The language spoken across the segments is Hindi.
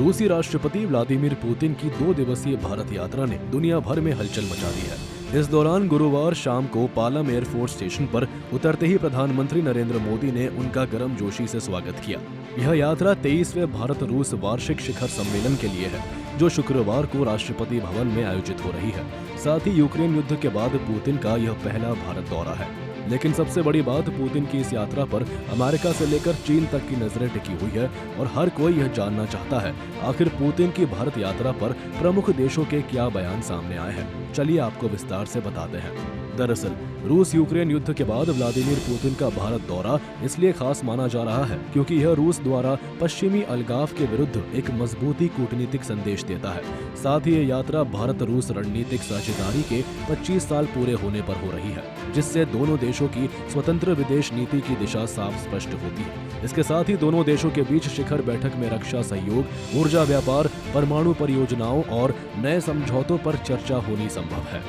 रूसी राष्ट्रपति व्लादिमीर पुतिन की 2 दिवसीय भारत यात्रा ने दुनिया भर में हलचल मचा दी है। इस दौरान गुरुवार शाम को पालम एयरफोर्स स्टेशन पर उतरते ही प्रधानमंत्री नरेंद्र मोदी ने उनका गर्मजोशी से स्वागत किया। यह यात्रा 23वें भारत रूस वार्षिक शिखर सम्मेलन के लिए है, जो शुक्रवार को राष्ट्रपति भवन में आयोजित हो रही है। साथ ही यूक्रेन युद्ध के बाद पुतिन का यह पहला भारत दौरा है। लेकिन सबसे बड़ी बात, पुतिन की इस यात्रा पर अमेरिका से लेकर चीन तक की नजरें टिकी हुई है और हर कोई यह जानना चाहता है आखिर पुतिन की भारत यात्रा पर प्रमुख देशों के क्या बयान सामने आए हैं। चलिए आपको विस्तार से बताते हैं। दरअसल रूस यूक्रेन युद्ध के बाद व्लादिमीर पुतिन का भारत दौरा इसलिए खास माना जा रहा है क्योंकि यह रूस द्वारा पश्चिमी अलगाव के विरुद्ध एक मजबूती कूटनीतिक संदेश देता है। साथ ही यह यात्रा भारत रूस रणनीतिक साझेदारी के 25 साल पूरे होने पर हो रही है, जिससे दोनों देशों की स्वतंत्र विदेश नीति की दिशा साफ स्पष्ट होती है। इसके साथ ही दोनों देशों के बीच शिखर बैठक में रक्षा सहयोग, ऊर्जा व्यापार, परमाणु परियोजनाओं और नए समझौतों पर चर्चा होनी संभव है।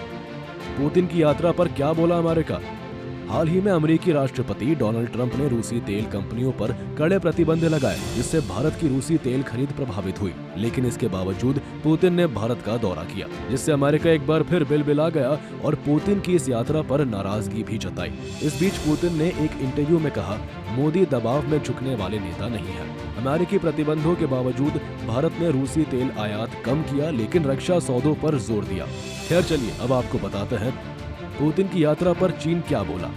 पुतिन की यात्रा पर क्या बोला अमेरिका? हाल ही में अमेरिकी राष्ट्रपति डोनाल्ड ट्रंप ने रूसी तेल कंपनियों पर कड़े प्रतिबंध लगाए, जिससे भारत की रूसी तेल खरीद प्रभावित हुई। लेकिन इसके बावजूद पुतिन ने भारत का दौरा किया, जिससे अमेरिका एक बार फिर बिलबिला गया और पुतिन की इस यात्रा पर नाराजगी भी जताई। इस बीच पुतिन ने एक इंटरव्यू में कहा, मोदी दबाव में झुकने वाले नेता नहीं है। अमेरिकी प्रतिबंधों के बावजूद भारत ने रूसी तेल आयात कम किया, लेकिन रक्षा सौदों पर जोर दिया। खैर चलिए अब आपको बताते हैं पुतिन की यात्रा पर चीन क्या बोला।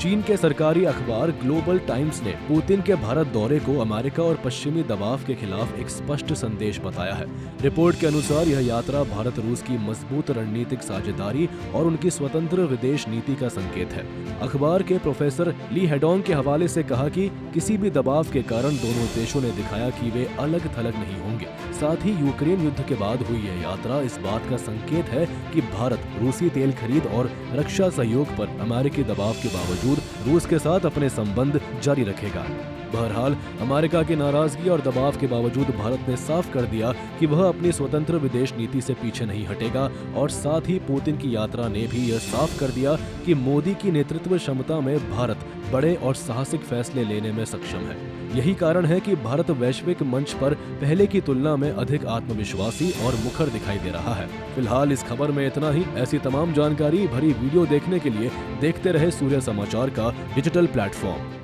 चीन के सरकारी अखबार ग्लोबल टाइम्स ने पुतिन के भारत दौरे को अमेरिका और पश्चिमी दबाव के खिलाफ एक स्पष्ट संदेश बताया है। रिपोर्ट के अनुसार यह यात्रा भारत रूस की मजबूत रणनीतिक साझेदारी और उनकी स्वतंत्र विदेश नीति का संकेत है। अखबार के प्रोफेसर ली हेडोंग के हवाले से कहा कि किसी भी दबाव के कारण दोनों देशों ने दिखाया कि वे अलग थलग नहीं होंगे। साथ ही यूक्रेन युद्ध के बाद हुई यह यात्रा इस बात का संकेत है कि भारत रूसी तेल खरीद और रक्षा सहयोग पर अमेरिकी दबाव के बावजूद रूस के साथ अपने संबंध जारी रखेगा। बहरहाल अमेरिका की नाराजगी और दबाव के बावजूद भारत ने साफ कर दिया कि वह अपनी स्वतंत्र विदेश नीति से पीछे नहीं हटेगा और साथ ही पुतिन की यात्रा ने भी यह साफ कर दिया कि मोदी की नेतृत्व क्षमता में भारत बड़े और साहसिक फैसले लेने में सक्षम है। यही कारण है कि भारत वैश्विक मंच पर पहले की तुलना में अधिक आत्मविश्वासी और मुखर दिखाई दे रहा है। फिलहाल इस खबर में इतना ही। ऐसी तमाम जानकारी भरी वीडियो देखने के लिए देखते रहे सूर्य समाचार का डिजिटल प्लेटफॉर्म।